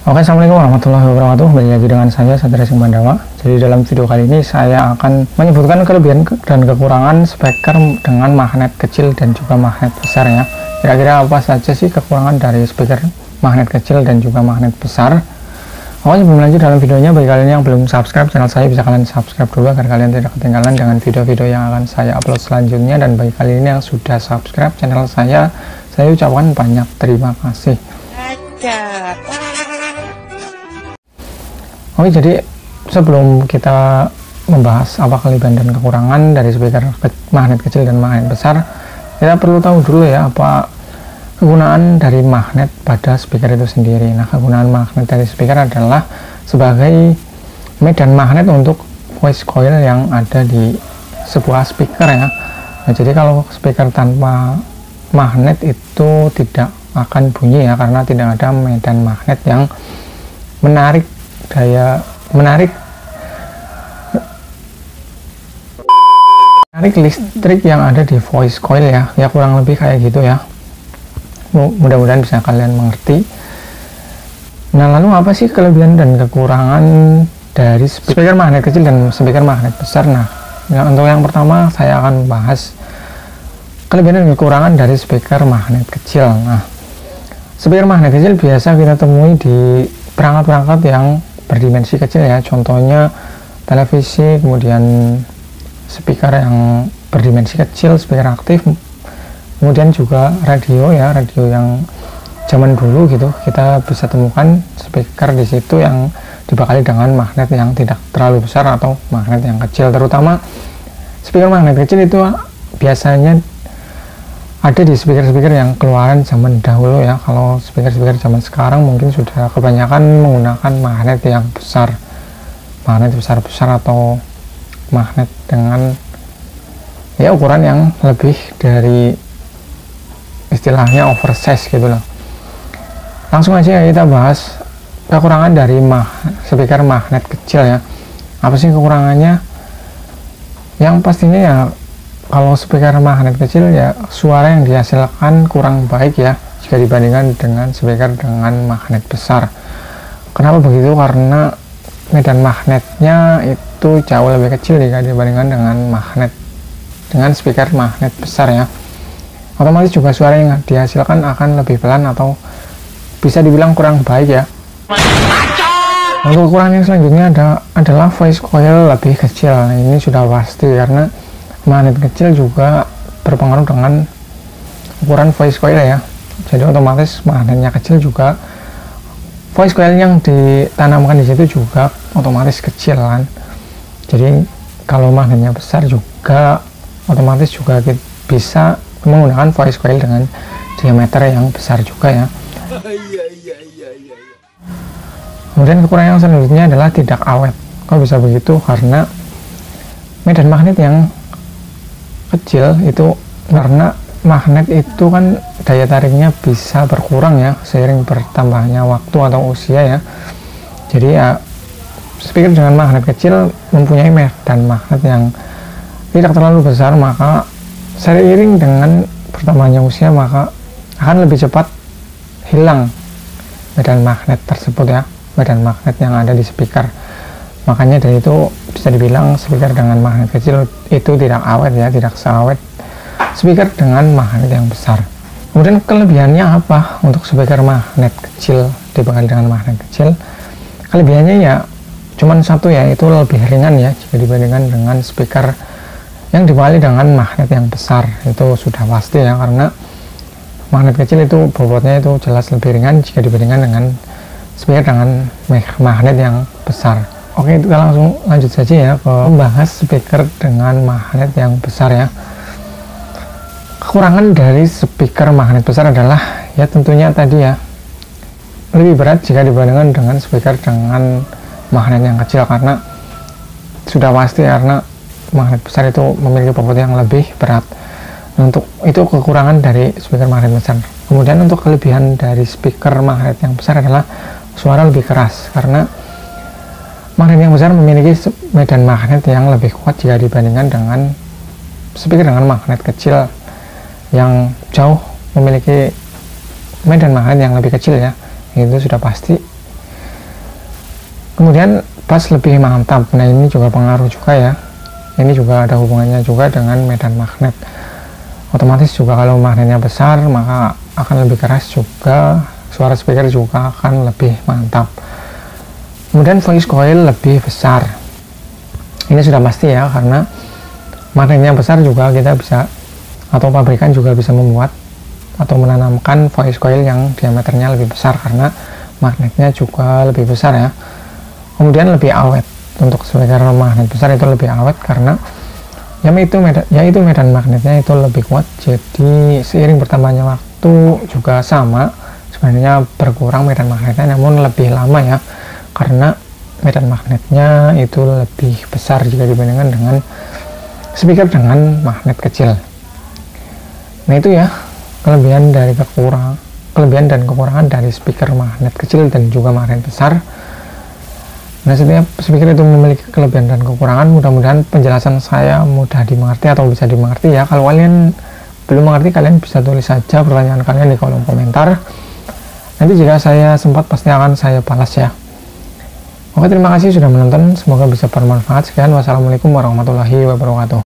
Oke, assalamualaikum warahmatullahi wabarakatuh. Kembali lagi dengan saya Satria Singmandawa. Jadi dalam video kali ini saya akan menyebutkan kelebihan dan kekurangan speaker dengan magnet kecil dan juga magnet besar ya. Kira-kira apa saja sih kekurangan dari speaker magnet kecil dan juga magnet besar? Oke, sebelum lanjut dalam videonya, bagi kalian yang belum subscribe channel saya, bisa kalian subscribe dulu agar kalian tidak ketinggalan dengan video-video yang akan saya upload selanjutnya. Dan bagi kalian yang sudah subscribe channel saya ucapkan banyak terima kasih. Oke, jadi sebelum kita membahas apa kelebihan dan kekurangan dari speaker magnet kecil dan magnet besar, kita perlu tahu dulu ya apa kegunaan dari magnet pada speaker itu sendiri. Nah, kegunaan magnet dari speaker adalah sebagai medan magnet untuk voice coil yang ada di sebuah speaker ya. Nah, jadi kalau speaker tanpa magnet itu tidak akan bunyi ya, karena tidak ada medan magnet yang menarik listrik yang ada di voice coil ya, kurang lebih kayak gitu ya. Mudah-mudahan bisa kalian mengerti. Nah, lalu apa sih kelebihan dan kekurangan dari speaker magnet kecil dan speaker magnet besar? Nah, untuk yang pertama saya akan bahas kelebihan dan kekurangan dari speaker magnet kecil. Nah, speaker magnet kecil biasa kita temui di perangkat-perangkat yang berdimensi kecil ya, contohnya televisi, kemudian speaker yang berdimensi kecil, speaker aktif, kemudian juga radio ya, radio yang zaman dulu gitu, kita bisa temukan speaker di situ yang dibekali dengan magnet yang tidak terlalu besar atau magnet yang kecil. Terutama speaker magnet kecil itu biasanya ada di speaker-speaker yang keluaran zaman dahulu ya. Kalau speaker-speaker zaman sekarang mungkin sudah kebanyakan menggunakan magnet yang besar, magnet besar-besar atau magnet dengan ya ukuran yang lebih dari istilahnya oversize gitu loh. Langsung aja kita bahas kekurangan dari speaker magnet kecil ya. Apa sih kekurangannya? Yang pastinya ya, kalau speaker magnet kecil ya suara yang dihasilkan kurang baik ya jika dibandingkan dengan speaker dengan magnet besar. Kenapa begitu? Karena medan magnetnya itu jauh lebih kecil jika dibandingkan dengan speaker magnet besar ya. Otomatis juga suara yang dihasilkan akan lebih pelan atau bisa dibilang kurang baik ya. Untuk kekurangan yang selanjutnya adalah voice coil lebih kecil. Nah, ini sudah pasti karena magnet kecil juga berpengaruh dengan ukuran voice coil ya. Jadi otomatis magnetnya kecil juga voice coil yang ditanamkan di situ juga otomatis kecil kan. Jadi kalau magnetnya besar juga otomatis juga bisa menggunakan voice coil dengan diameter yang besar juga ya. Kemudian kekurangan yang selanjutnya adalah tidak awet. Kok bisa begitu? Karena medan magnet yang kecil itu, karena magnet itu kan daya tariknya bisa berkurang ya seiring bertambahnya waktu atau usia ya. Jadi ya speaker dengan magnet kecil mempunyai medan magnet yang tidak terlalu besar, maka seiring dengan bertambahnya usia maka akan lebih cepat hilang medan magnet tersebut ya, medan magnet yang ada di speaker. Makanya dari itu bisa dibilang speaker dengan magnet kecil itu tidak awet ya, tidak seawet speaker dengan magnet yang besar. Kemudian kelebihannya apa untuk speaker magnet kecil dibekali dengan magnet kecil? Kelebihannya ya cuman satu ya, itu lebih ringan ya jika dibandingkan dengan speaker yang dibekali dengan magnet yang besar. Itu sudah pasti ya, karena magnet kecil itu bobotnya itu jelas lebih ringan jika dibandingkan dengan speaker dengan magnet yang besar. Oke, kita langsung lanjut saja ya ke membahas speaker dengan magnet yang besar ya. Kekurangan dari speaker magnet besar adalah ya tentunya tadi ya, lebih berat jika dibandingkan dengan speaker dengan magnet yang kecil, karena sudah pasti karena magnet besar itu memiliki bobot yang lebih berat. Untuk itu kekurangan dari speaker magnet besar. Kemudian untuk kelebihan dari speaker magnet yang besar adalah suara lebih keras, karena magnet yang besar memiliki medan magnet yang lebih kuat jika dibandingkan dengan speaker dengan magnet kecil yang jauh memiliki medan magnet yang lebih kecil ya. Itu sudah pasti. Kemudian bass lebih mantap. Nah, ini juga pengaruh juga ya. Ini juga ada hubungannya juga dengan medan magnet. Otomatis juga kalau magnetnya besar maka akan lebih keras juga, suara speaker juga akan lebih mantap. Kemudian voice coil lebih besar. Ini sudah pasti ya, karena magnetnya besar juga kita bisa, atau pabrikan juga bisa membuat atau menanamkan voice coil yang diameternya lebih besar karena magnetnya juga lebih besar ya. Kemudian lebih awet. Untuk speaker magnet besar itu lebih awet karena yaitu medan magnetnya itu lebih kuat. Jadi seiring bertambahnya waktu juga sama, sebenarnya berkurang medan magnetnya, namun lebih lama ya, karena medan magnetnya itu lebih besar jika dibandingkan dengan speaker dengan magnet kecil. Nah, itu ya kelebihan dan kekurangan dari speaker magnet kecil dan juga magnet besar. Nah, setiap speaker itu memiliki kelebihan dan kekurangan. Mudah-mudahan penjelasan saya mudah dimengerti atau bisa dimengerti ya. Kalau kalian belum mengerti, kalian bisa tulis saja pertanyaan kalian di kolom komentar. Nanti jika saya sempat pasti akan saya balas ya. Oke, terima kasih sudah menonton. Semoga bisa bermanfaat. Sekian, wassalamualaikum warahmatullahi wabarakatuh.